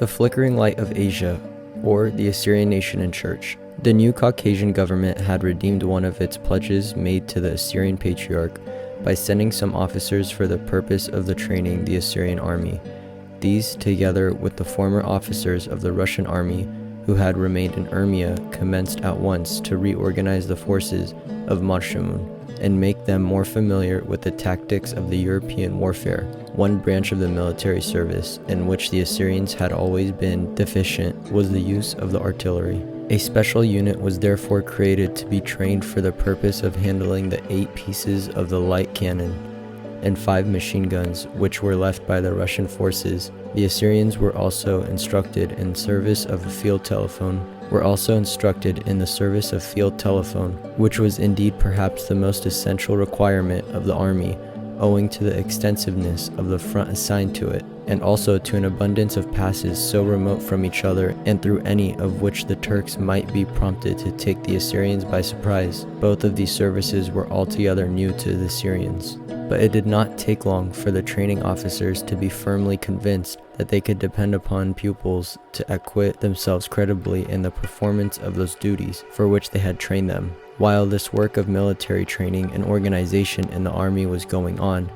The flickering light of Asia, or the Assyrian nation and church. The new Caucasian government had redeemed one of its pledges made to the Assyrian patriarch by sending some officers for the purpose of the training the Assyrian army. These, together with the former officers of the Russian army who had remained in Urmia, commenced at once to reorganize the forces of Marshamun and make them more familiar with the tactics of the European warfare, one branch of the military service in which the Assyrians had always been deficient was the use of the artillery. A special unit was therefore created to be trained for the purpose of handling the 8 pieces of the light cannon and 5 machine guns which were left by the Russian forces. The Assyrians were also instructed in the service of field telephone, which was indeed perhaps the most essential requirement of the army, owing to the extensiveness of the front assigned to it, and also to an abundance of passes so remote from each other and through any of which the Turks might be prompted to take the Assyrians by surprise. Both of these services were altogether new to the Assyrians. But it did not take long for the training officers to be firmly convinced that they could depend upon pupils to acquit themselves credibly in the performance of those duties for which they had trained them. While this work of military training and organization in the army was going on,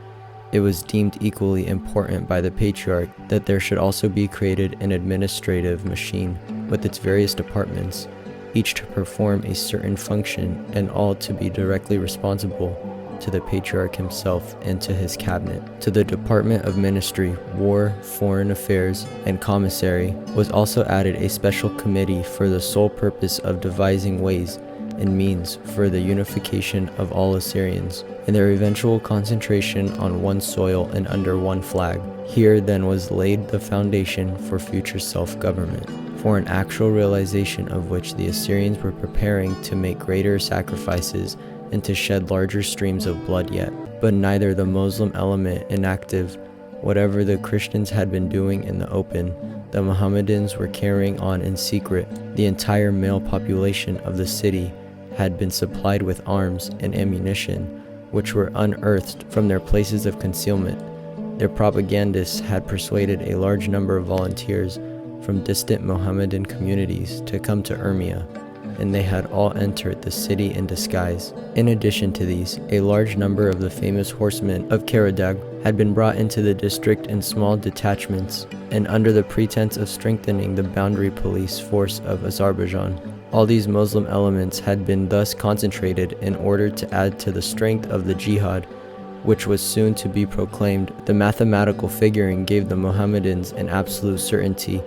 it was deemed equally important by the patriarch that there should also be created an administrative machine with its various departments, each to perform a certain function and all to be directly responsible to the patriarch himself and to his cabinet. To the Department of Ministry, War, Foreign Affairs, and Commissary was also added a special committee for the sole purpose of devising ways and means for the unification of all Assyrians, and their eventual concentration on one soil and under one flag. Here then was laid the foundation for future self-government, for an actual realization of which the Assyrians were preparing to make greater sacrifices and to shed larger streams of blood yet. But neither the Muslim element inactive, whatever the Christians had been doing in the open, the Mohammedans were carrying on in secret. The entire male population of the city had been supplied with arms and ammunition, which were unearthed from their places of concealment. Their propagandists had persuaded a large number of volunteers from distant Mohammedan communities to come to Urmia, and they had all entered the city in disguise. In addition to these, a large number of the famous horsemen of Karadag had been brought into the district in small detachments, and under the pretense of strengthening the boundary police force of Azerbaijan. All these Muslim elements had been thus concentrated in order to add to the strength of the jihad, which was soon to be proclaimed. The mathematical figuring gave the Mohammedans an absolute certainty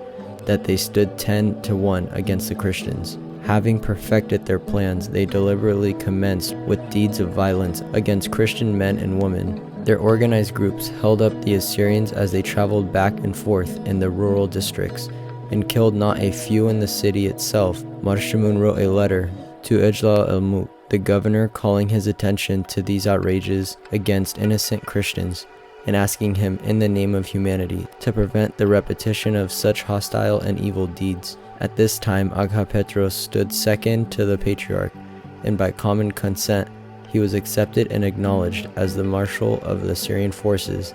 that they stood 10 to 1 against the Christians. Having perfected their plans, they deliberately commenced with deeds of violence against Christian men and women. Their organized groups held up the Assyrians as they traveled back and forth in the rural districts, and killed not a few in the city itself. Marshamun wrote a letter to Ijlal al-Mulk, the governor, calling his attention to these outrages against innocent Christians, and asking him in the name of humanity to prevent the repetition of such hostile and evil deeds. At this time, Agha Petros stood second to the patriarch, and by common consent, he was accepted and acknowledged as the marshal of the Syrian forces.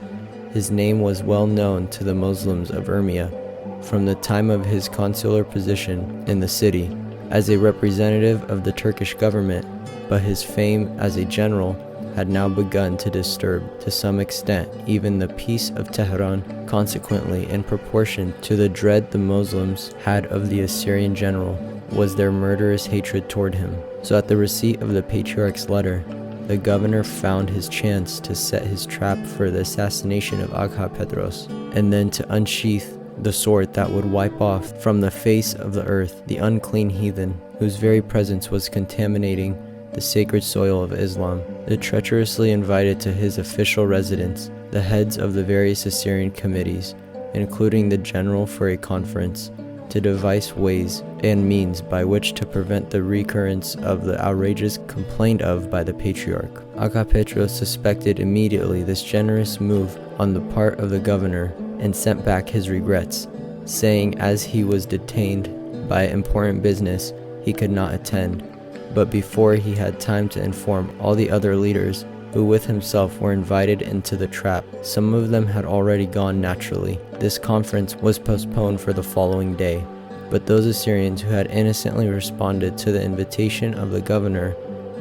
His name was well known to the Muslims of Urmia from the time of his consular position in the city as a representative of the Turkish government, but his fame as a general had now begun to disturb to some extent even the peace of Tehran. Consequently, in proportion to the dread the Muslims had of the Assyrian general was their murderous hatred toward him. So at the receipt of the patriarch's letter, the governor found his chance to set his trap for the assassination of Agha Petros, and then to unsheath the sword that would wipe off from the face of the earth the unclean heathen, whose very presence was contaminating the sacred soil of Islam. They treacherously invited to his official residence the heads of the various Assyrian committees, including the general, for a conference, to devise ways and means by which to prevent the recurrence of the outrages complained of by the patriarch. Agha Petros suspected immediately this generous move on the part of the governor and sent back his regrets, saying as he was detained by important business he could not attend. But before he had time to inform all the other leaders, who with himself were invited into the trap. Some of them had already gone naturally. This conference was postponed for the following day, but those Assyrians who had innocently responded to the invitation of the governor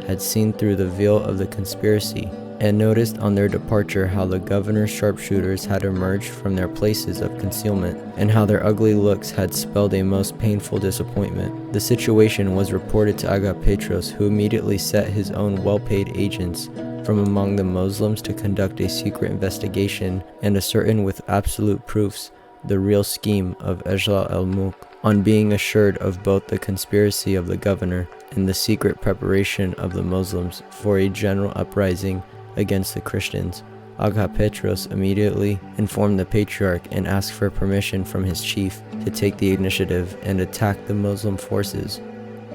had seen through the veil of the conspiracy, and noticed on their departure how the governor's sharpshooters had emerged from their places of concealment, and how their ugly looks had spelled a most painful disappointment. The situation was reported to Agapetros, who immediately set his own well-paid agents from among the Muslims to conduct a secret investigation and ascertain with absolute proofs the real scheme of Ejla al-Mulk. On being assured of both the conspiracy of the governor and the secret preparation of the Muslims for a general uprising against the Christians, Agapetros immediately informed the patriarch and asked for permission from his chief to take the initiative and attack the Muslim forces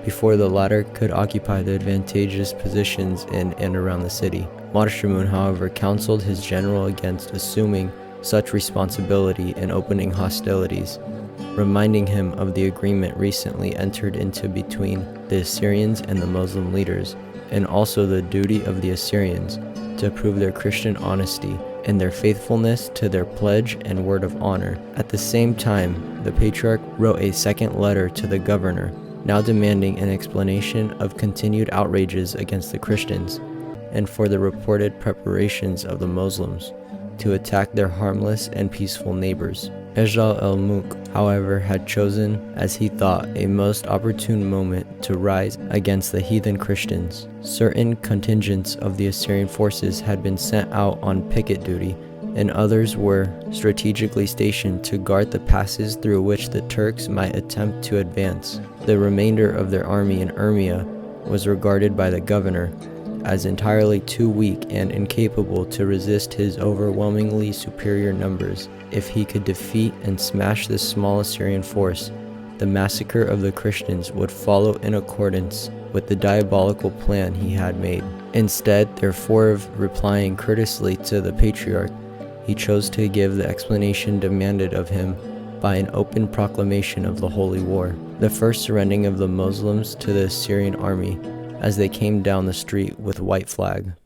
before the latter could occupy the advantageous positions in and around the city. Marshamun, however, counseled his general against assuming such responsibility and opening hostilities, reminding him of the agreement recently entered into between the Assyrians and the Muslim leaders, and also the duty of the Assyrians to prove their Christian honesty and their faithfulness to their pledge and word of honor. At the same time, the patriarch wrote a second letter to the governor, now demanding an explanation of continued outrages against the Christians, and for the reported preparations of the Muslims to attack their harmless and peaceful neighbors. Ejla al-Mulk, however, had chosen, as he thought, a most opportune moment to rise against the heathen Christians. Certain contingents of the Assyrian forces had been sent out on picket duty, and others were strategically stationed to guard the passes through which the Turks might attempt to advance. The remainder of their army in Urmia was regarded by the governor as entirely too weak and incapable to resist his overwhelmingly superior numbers. If he could defeat and smash this small Assyrian force, the massacre of the Christians would follow in accordance with the diabolical plan he had made. Instead, therefore, of replying courteously to the patriarch, he chose to give the explanation demanded of him by an open proclamation of the holy war. The first surrendering of the Muslims to the Assyrian army as they came down the street with white flag.